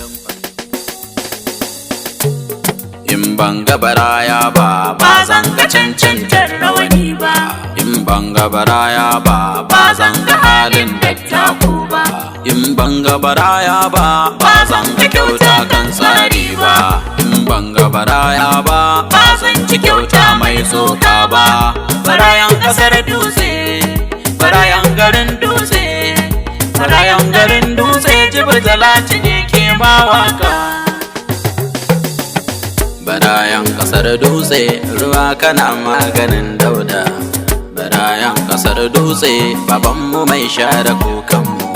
fagen in ban ga baraya ba zan ga cancantar rawani ba, in ban ga baraya ba zan ga halin dattako ba, in ban ga baraya ba zan ga kyauta kan tsari ba, in ban ga baraya ba zan ci kyauta mai tsoka ba. Barayan kasar dutse, barayan garin dutse, barayan garin dutse, Jibril Talatu ne ke ma waka. Barayan kasar dutse, ruwa kana maganin dauda, barayan kasar dutse, babanmu mai share kukanmu,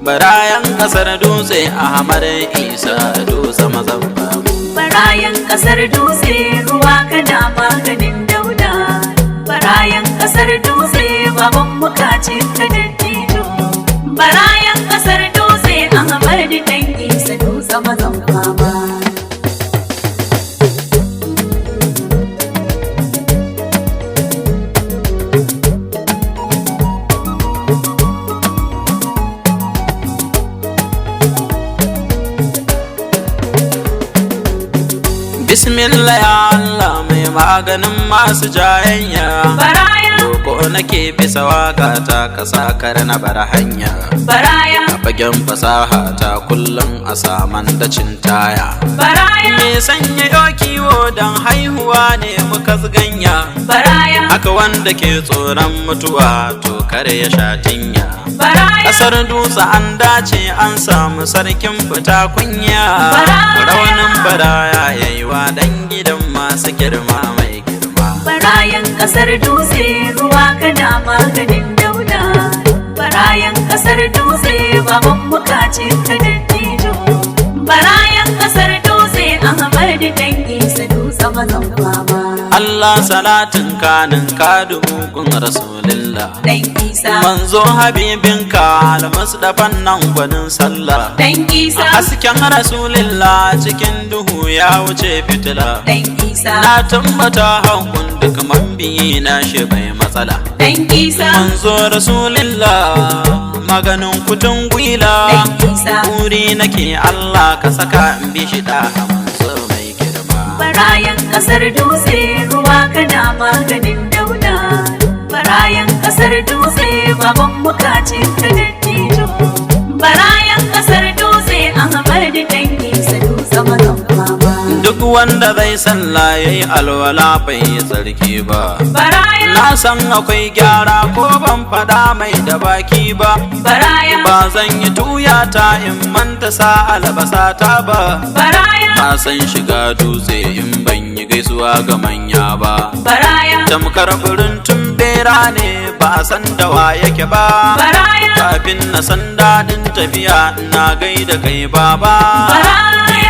barayan kasar dutse, Ahmad Isa dutse mazabba. Barayan kasar dutse, ruwa kana maganin dauda, barayan kasar dutse, babanmu kace ka dattijo, barayan kasar dutse, Ahmad dan Isa dutse mazabba. Bismillah ya Allah mai maganin masu jayayya, Baraya roko nake bisa waka ta kasa kar na bar hanya, Baraya a fagen fasaha ta kullum a saman da cintaya, Baraya me sanya yo kiwo dan haihuwa ne muka zganya, Baraya haka wanda ke tsoron mutuwa to kare ya sha tinya. Baraya Kasar dutse an dace an samu sarkin fita kunya, Baraya raunin baraya yayi wa dan gidan masu girma mai girma. Barayan kasar dutse, ruwa kana maganin dauda, barayan kasar dutse, babanmu kace ka dattijo, barayan kasar dutse, Ahmad dan Isa dutse mazan fama. Allah salatin kanin kadumu kun rasulillah, Dan Isa manzo habibinka almusdafan nan gwanin sallah, Dan Isa hasken rasulillah cikin duhu ya wuce fitila, Dan Isa na tambata hankun duk mambiyi na shi bai matsala. Dan Isa Manzo rasulillah maganin kutun gwila, Dan Isa buri nake Allah ka saka in bi shi da manzo mai girma. barayan kasar dutse, ruwa kana maganin dauda, barayan kasar dutse, babanmu kace ka dattijo, barayan kasar dutse, Ahmad dan Isa dutse mazan fama. Duk wanda zai sallah yayi alwala bai yi tsarki ba, Baraya na san akwai gyara ko ban fada mai da baki ba, Baraya ba zan yi tuyata in manta sa albasa ta ba, Baraya na san shiga dutse in ban yi gaisuwa ga manya ba, Baraya tamkar furin tun bera ne ba a san da wa yake ba, Baraya kafin na san daɗin tafiya na gaida kai baba. Baraya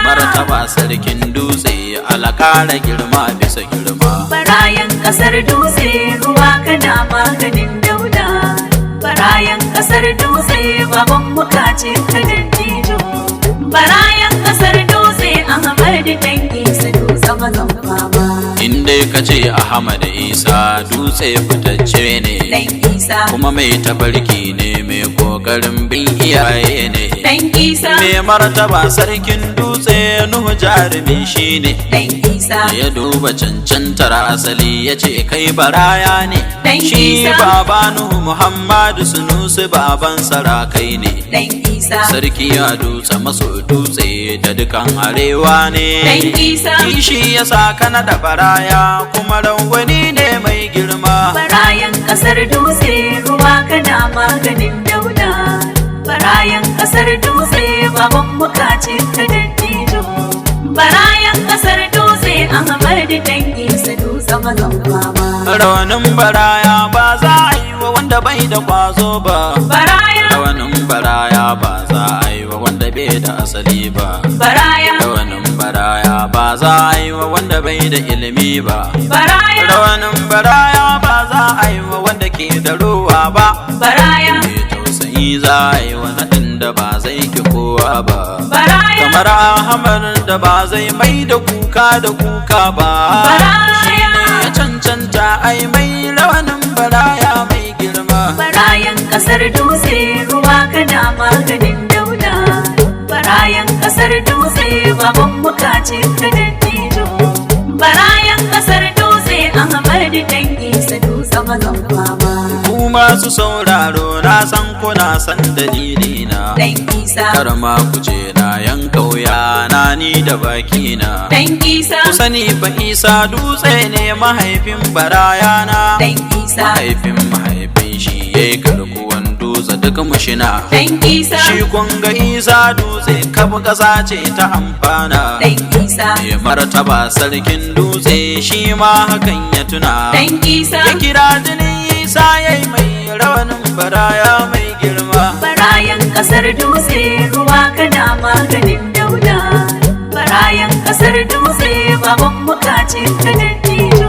Martaba sarkin dutse alakara girma bisa girma. Barayan kasar dutse, ruwa kana maganin dauda, barayan kasar dutse, babanmu kace ka dattijo, barayan kasar dutse, Ahmad dan Isa dutse mazan fama. In dai ka ce Ahmad Isa dutse fitacce ne, Dan Isa kuma mai tabarki ne mai kokarin bin iyaye ne, Dan Isa mai martaba sarkin dutse Nuhu jarumi shi ne, Dan Isa ya duba cancantar asali ya ce kai baraya ne, Dan shi Isa baba Nuhu Muhammadu Sunusi baban sarakai ne, Dan Isa sarki ya dutse maso dutse da dukan arewa ne, Dan Isa kishi ya sa kana da baraya kuma rangwani ne mai girma. barayan kasar dutse, ruwa kana maganin dauda, barayan kasar dutse, babanmu kace ka dattijo, barayan kasar dutse, Ahmad dan Isa dutse mazan fama. Rawanin baraya ba za a yi wa wanda bai da kwazo ba, Baraya rawanin baraya ba za a yi wa wanda bai da asali ba, Baraya rawanin baraya ba za a yi wa wanda bai da ilimi ba, Baraya rawanin baraya ba za a yi wa wanda ke da ruwa ba, Baraya mai tausayi za a yi wa naɗin da ba zai ki kowa ba, Baraya kamar Ahmad da ba zai mai da kuka ba, shi ne ya cancanta ai mai rawanin baraya mai girma. barayan kasar dutse, ruwa kana maganin dauda, barayan kasar kasar dutse baban bukaci ka dattijo. Barayan kasar dutse Ahmadu dan Isa dutse mazan fama. Ku masu sauraro na san kuna san dalilina. Dan Isa. Karma ku je na yanka wuya na ni da bakina. Dan Isa. Ku sani fa Isa dutse ne mahaifin barayana. Dan Isa. Mahaifin shi yayi garkuwan dutse duk mushina. Dan Isa. Shi kun ga Isa dutse kafa ƙasa ce ta amfana. Dan Isa. Me martaba sarkin dutse shi ma hakan ya tuna. Dan Isa. Ya kira jinin Isa yayi mai rawanin baraya mai girma. Barayan kasar dutse ruwa kana maganin dauda. Barayan kasar dutse baban bukaci ka dattijo.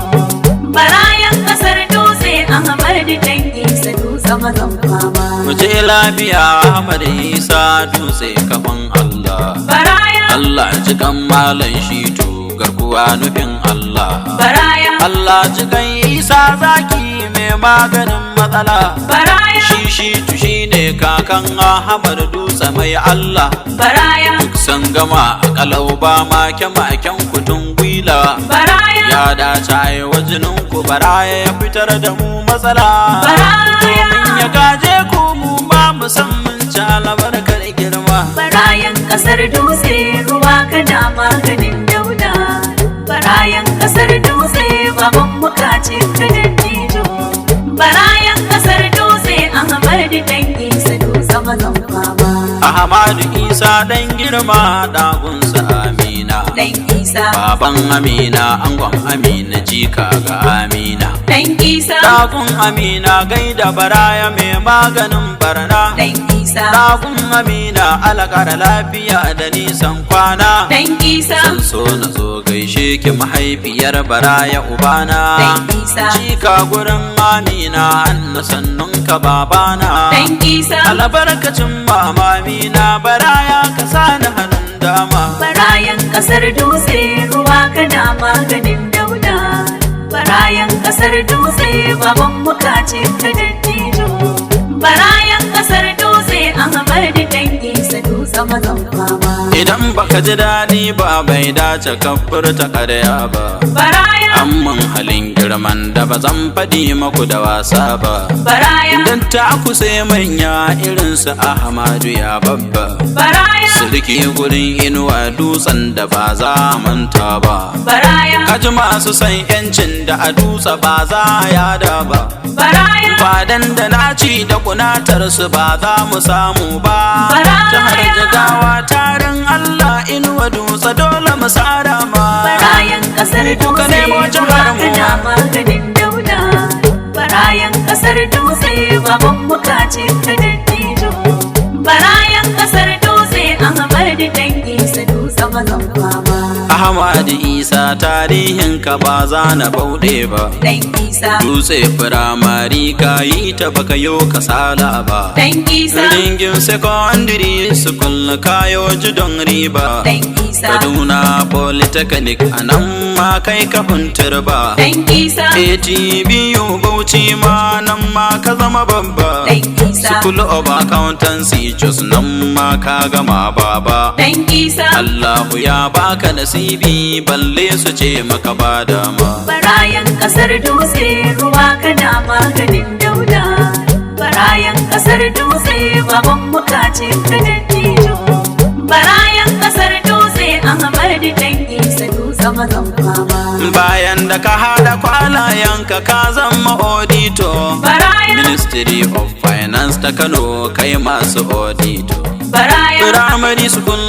Barayan kasar dutse Ahmadu dan Isa dutse mazan fama. Mu je lafiya Ahmad Isa dutse kafan Allah. Baraya. Allah jikan malan shitu garkuwa nufin Allah. Baraya. Allah jikan Isa zaki mai maganin matsala. Baraya. Shitu shine kakan Ahmad dutse mai Allah. Baraya. Duk san gama a kalau ba maken kutun gwila. Baraya. Ya dace ai wajinin ku baraya ya fitar da mu matsala. Baraya. Domin ya gaje ku mu ba musamman ci albarkar girma. Barayan kasar dutse ruwa kana maganin dauda. Barayan kasar dutse baban bukaci ka dattijo. Barayan kasar dutse Ahmadu dan Isa dutse mazan fama. Ahmadu Isa dan girma dagunsa Amina. Dan Isa. Baban Amina angon Amina jika ga Amina. Dan Isa. Dagun Amina gaida baraya mai maganin barna. Dan Isa. Dagun Amina alakara lafiya da nisan kwana. Dan Isa. Zan so na zo gaishe ki mahaifiyar baraya ubana. Dan Isa. Jika gurin Amina anna sannun ka babana. Dan Isa. Albarkacin mama Amina baraya ka sani hannun dama. Barayan kasar dutse ruwa kana maganin dauda. Barayan kasar dutse baban bukaci ka dattijo. Barayan kasar dutse Ahmadu dan Isa dutse mazan fama. Idan baka ji daɗi ba bai dace ka furta ƙarya ba. Baraya. Amman halin girman da ba zan faɗi maku da wasa ba. Baraya. Idan ta kusa manya irinsu Ahmadu ya babba. Baraya. Sirki gurin inuwa dutsen da ba za a manta ba. Baraya. Kaji masu san yancin da a dutse ba za a yada ba. Baraya. Fadan da naci da kunatar su ba za mu samu ba. Baraya. Jihar Jigawa tarin Allah inuwa dutse dole mu sara ma. Barayan kasar Kuka dutse nemo ruwa jihar mu. kana maganin dauda. Barayan kasar dutse baban bukaci ka dattijo. Barayan kasar dutse Ahmadu dan Isa dutse mazan fama. Ahmadu Isa tarihin ka ba za na bauɗe ba. Dan Isa. Dutse firamari ka yi ta baka yo kasala ba. Dan Isa. Ringin secondary school kayo ji don riba. Dan Isa. Kaduna polytechnic a nan ma kai ka huntar ba. Dan Isa. ATBU Bauchi ma nan ma ka zama babba. Dan Isa. School of accountancy Jos nan ma ka gama baba. Dan Isa. Allahu ya baka nasibi balle su ce maka ba dama. Barayan kasar dutse ruwa kana maganin dauda. Barayan kasar dutse baban bukaci ka dattijo. Barayan kasar dutse Ahmadu dan Isa dutse mazan fama. Bayan da ka hada kwalayenka ka zama auditor. Baraya. Ministry of Finance ta Kano kai masu auditor. Baraya. Primary School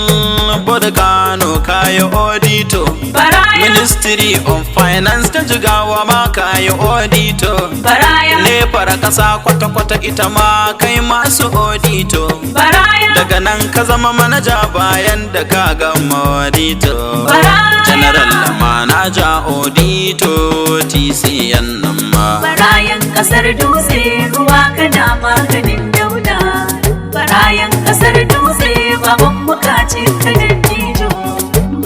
Board Kano kayi auditor. Baraya. Ministry of Finance ta Jigawa ma kayi auditor. Baraya. Nefara kasa kwata-kwata ita ma kai masu auditor. Baraya. Daga nan ka zama manaja bayan da ka gama auditor. Baraya. General manaja auditor TCN nan ma. Barayan kasar dutse ruwa kana maganin dauda. Barayan kasar dutse baban bukaci ka dattijo.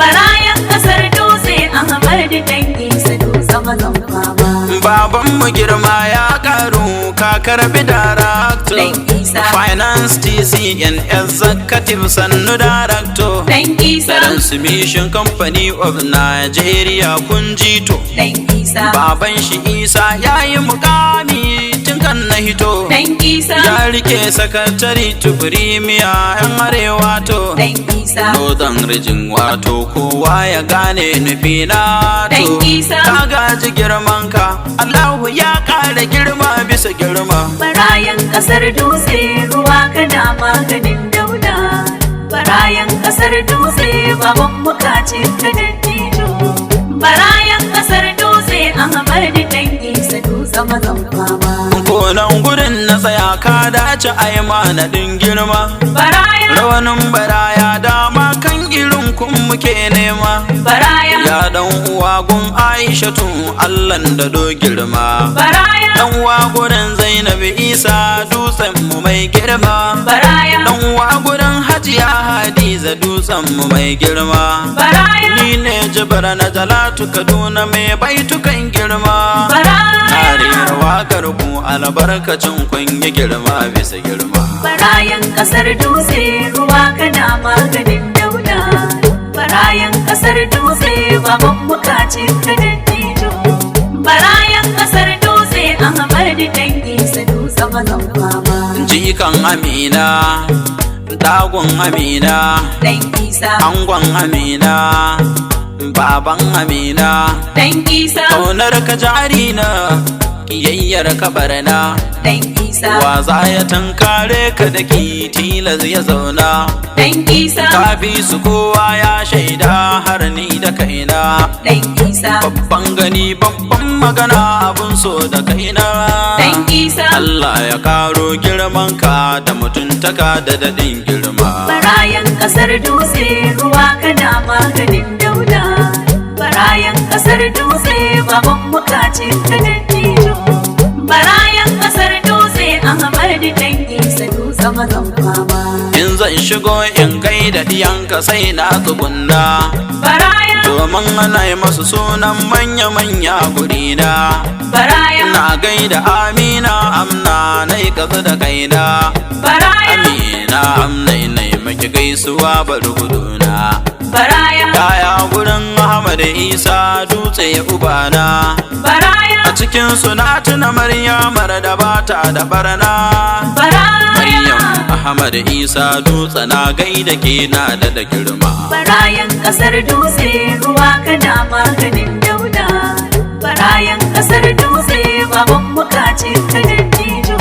Barayan kasar dutse Ahmadu dan Isa dutse mazan fama. Baban mu girma ya karu ka karbi darakto. Dan Isa. finance TCN executive sannu director Dan Isa, transmission company of Nigeria kun jito Dan Isa, baban shi Isa yayi mukami tun kan na hito Dan Isa, ya rike sakatari to premier yan arewa to Dan Isa, Northern region wato kowa ya gane nufina to Dan Isa, ka gaji girman ka Allahu ya kara girma bisa girma Barayan kasar dutse ruwa kana maganin dauna. Barayan kasar dutse baban mukaci kadan tijo. Barayan kasar dutse Ahmad Dan Isa dutse mazan fama. konan gurin na tsaya ka dace ai manadin girma Barayan, rawanin baraya dama kan irin kun muke nema barayan, ya dan uwa gun Aishatu Allahn da do girma barayan, dan uwa gurin Zainab Isa dutsen mu mai girma barayan, dan uwa gurin Hajiya Hadiza dutsen mu mai girma barayan, ni ne Jibra na Jalatu Kaduna mai baitukan girma barayan. kariyar wakar ku albarkacin kun yi girma bisa girma Barayan kasar dutse ruwa kana maganin dauna. Barayan kasar dutse baban mukaci kadan tijo. Barayan kasar dutse Ahmad Dan Isa dutse mazan fama. jikan Amina dagon Amina Dan Isa, angon Amina baban Amina Dan Isa, kaunar ka jari na kiyayyar ka barna Dan Isa, wa za ya tankare ka da ki tilas ya zauna Dan Isa, ka bi su kowa ya shaida har ni da kaina Dan Isa, babban gani babban magana abun so da kaina Dan Isa. Allah ya karo girman ka da mutuntaka da daɗin girma Barayan kasar dutse ruwa kana maganin dauna. Barayan kasar dutse baban mukaci kadan tijo. Barayan kasar dutse Ahmad Dan Isa dutse mazan fama. in zan shigo in gaida diyanka sai na tsugunna Barayan, domin ana yi masu sunan manya-manya gurina barayan, na gaida Amina amna na yi kaza da kaina barayan, Amina amna na yi maki gaisuwa bari guduna barayan, yaya gurin Ahmad Isa dutse ubana barayan, a cikin suna tuna Maryamar da bata da barna barayan. Maryam Ahmad Isa dutse na gaida ke na da girma Barayan kasar dutse ruwa kana maganin dauna. Barayan kasar dutse baban mukaci kadan tijo.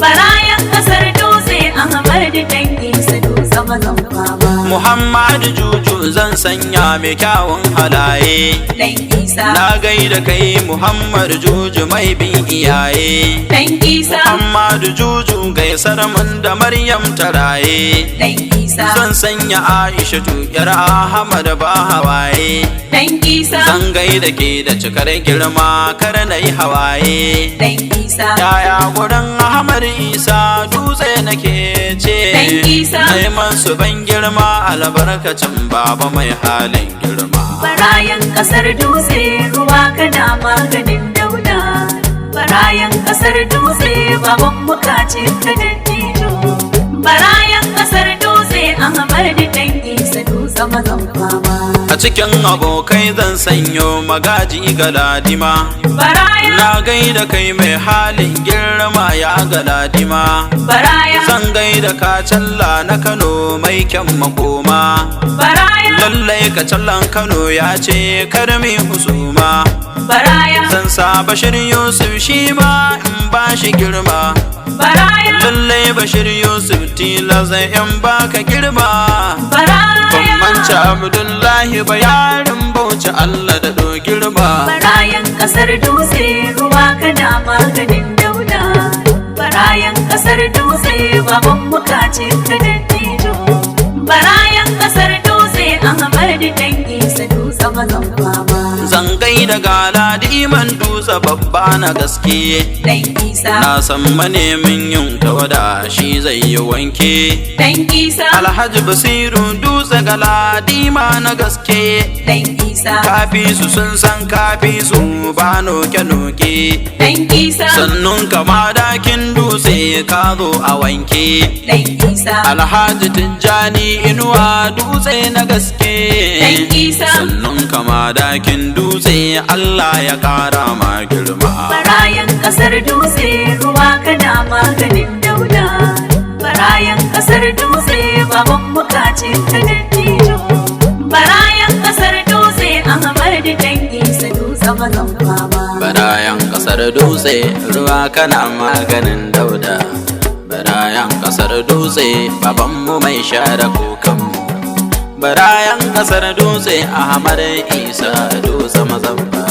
Barayan kasar dutse Ahmad Dan Isa dutse mazan fama. Muhammad Juju zan sanya mai kyawun halaye Dan Isa, na gaida kai Muhammad Juju mai bin iyaye Dan Isa, Muhammad Juju gaisar mun da Maryam taraye Dan Isa, zan sanya Aisha yar Ahmad ba hawaye Dan Isa, zan gaida ke da cikar girma kar na yi hawaye Dan Isa, yaya gurin Ahmad Isa dutse nake ce Dan Isa. neman su ban girma albarkacin baba mai halin girma Barayan kasar dutse ruwa kana maganin dauna. Barayan kasar dutse baban mukaci kadan tijo. Barayan kasar dutse Ahmad Dan Isa dutse mazan fama. a cikin abokai zan sanyo magaji galadima Barayan, na gaida kai mai halin girma ya galadima barayan, zan gaida kacalla na Kano mai kyan makoma barayan, lallai kacallan Kano ya ce karmi husuma barayan, zan sa Bashir Yusuf shi ma in ba shi girma barayan, lallai Bashir Yusuf tilas in baka girma barayan. manci Abdullahi bayarin bauchi Allah da do girma Barayan kasar dutse ruwa kana maganin dauna. Barayan kasar dutse baban mukaci kadan tijo. Barayan kasar dutse Ahmad Dan Isa dutse mazan fama. zan gaida galadiman dutse babba na gaske Dan Isa, na san manemin yin tawada shi zai yi wanke Dan Isa, Alhaji Basiru dutse galadima na gaske Dan Isa, isa kafi su sun san kafi su ba noke-noke dan isa sannun kama dakin dutse ka zo a wanke dan isa Alhaji Tijjani Inuwa dutse na gaske dan isa sannun kama dakin dutse Allah ya kara ma girma barayan kasar dutse ruwa kana maganin dauda barayan kasar dutse baban bukaci ka dattijo barayan kasar dutse Ahmad dan isa dutse mazan fama barayan kasar dutse ruwa kana maganin dauda barayan kasar dutse babanmu mai share kukanmu barayan kasar dutse Ahmad Isa dutse mazabba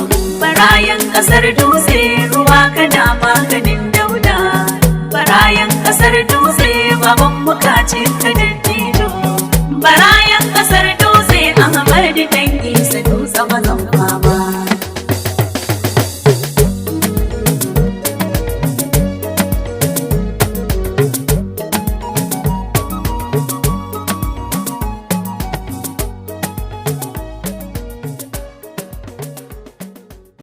barayan kasar dutse ruwa kana maganin dauda barayan kasar dutse baban bukaci ka dattijo barayan